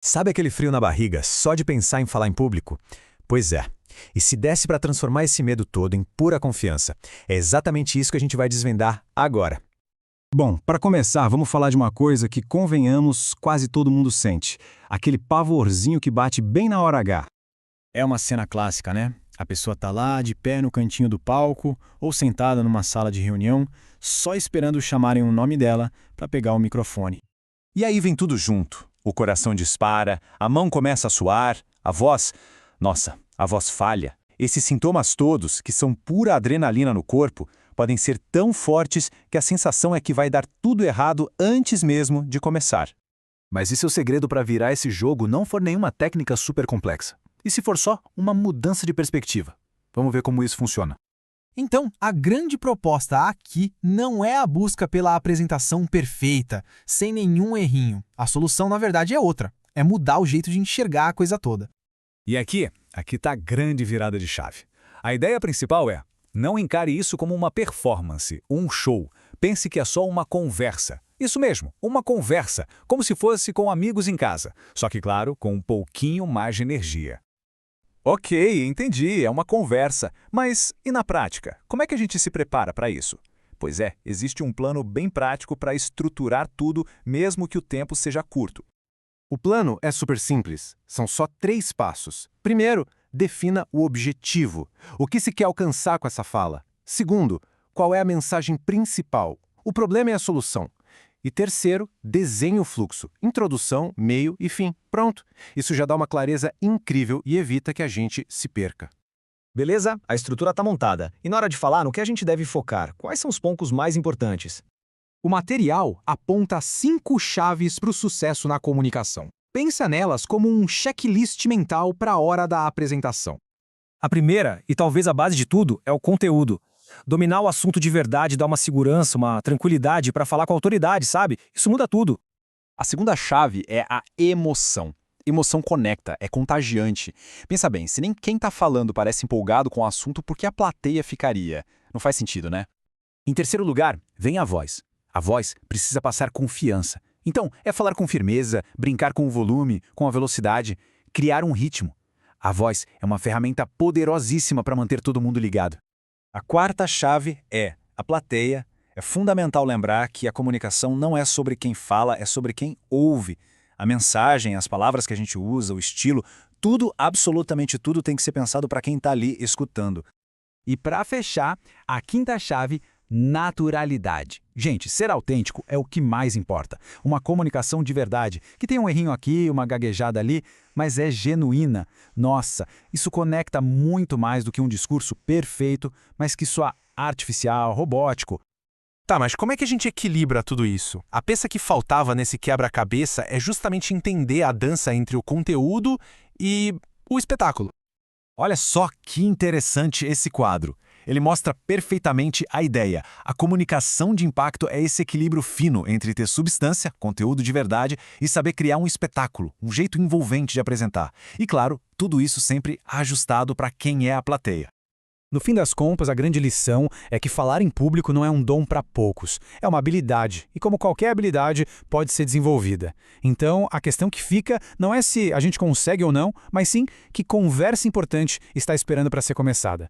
Sabe aquele frio na barriga só de pensar em falar em público? Pois é. E se desse para transformar esse medo todo em pura confiança? É exatamente isso que a gente vai desvendar agora. Bom, para começar, vamos falar de uma coisa que, convenhamos, quase todo mundo sente. Aquele pavorzinho que bate bem na hora H. É uma cena clássica, né? A pessoa tá lá, de pé no cantinho do palco, ou sentada numa sala de reunião, só esperando chamarem o nome dela para pegar o microfone. E aí vem tudo junto. O coração dispara, a mão começa a suar, a voz... Nossa, a voz falha. Esses sintomas todos, que são pura adrenalina no corpo, podem ser tão fortes que a sensação é que vai dar tudo errado antes mesmo de começar. Mas e se o segredo para virar esse jogo não for nenhuma técnica super complexa? E se for só uma mudança de perspectiva? Vamos ver como isso funciona. Então, a grande proposta aqui não é a busca pela apresentação perfeita, sem nenhum errinho. A solução, na verdade, é outra. É mudar o jeito de enxergar a coisa toda. E aqui está a grande virada de chave. A ideia principal é: não encare isso como uma performance, um show. Pense que é só uma conversa. Isso mesmo, uma conversa, como se fosse com amigos em casa. Só que, claro, com um pouquinho mais de energia. Ok, entendi, é uma conversa. Mas e na prática? Como é que a gente se prepara para isso? Pois é, existe um plano bem prático para estruturar tudo, mesmo que o tempo seja curto. O plano é super simples. São só 3 passos. Primeiro, defina o objetivo. O que se quer alcançar com essa fala? Segundo, qual é a mensagem principal? O problema é a solução. E terceiro, desenhe o fluxo. Introdução, meio e fim. Pronto. Isso já dá uma clareza incrível e evita que a gente se perca. Beleza? A estrutura está montada. E na hora de falar, no que a gente deve focar? Quais são os pontos mais importantes? O material aponta 5 chaves para o sucesso na comunicação. Pensa nelas como um checklist mental para a hora da apresentação. A primeira, e talvez a base de tudo, é o conteúdo. Dominar o assunto de verdade dá uma segurança, uma tranquilidade para falar com a autoridade, sabe? Isso muda tudo. A segunda chave é a emoção. Emoção conecta, é contagiante. Pensa bem, se nem quem está falando parece empolgado com o assunto, por que a plateia ficaria? Não faz sentido, né? Em terceiro lugar, vem a voz. A voz precisa passar confiança. Então, é falar com firmeza, brincar com o volume, com a velocidade, criar um ritmo. A voz é uma ferramenta poderosíssima para manter todo mundo ligado. A quarta chave é a plateia. É fundamental lembrar que a comunicação não é sobre quem fala, é sobre quem ouve. A mensagem, as palavras que a gente usa, o estilo, tudo, absolutamente tudo tem que ser pensado para quem está ali escutando. E para fechar, a quinta chave, naturalidade. Gente, ser autêntico é o que mais importa. Uma comunicação de verdade, que tem um errinho aqui, uma gaguejada ali, mas é genuína. Nossa, isso conecta muito mais do que um discurso perfeito, mas que soa artificial, robótico. Tá, mas como é que a gente equilibra tudo isso? A peça que faltava nesse quebra-cabeça é justamente entender a dança entre o conteúdo e o espetáculo. Olha só que interessante esse quadro. Ele mostra perfeitamente a ideia. A comunicação de impacto é esse equilíbrio fino entre ter substância, conteúdo de verdade, e saber criar um espetáculo, um jeito envolvente de apresentar. E claro, tudo isso sempre ajustado para quem é a plateia. No fim das contas, a grande lição é que falar em público não é um dom para poucos. É uma habilidade, e como qualquer habilidade, pode ser desenvolvida. Então, a questão que fica não é se a gente consegue ou não, mas sim que conversa importante está esperando para ser começada.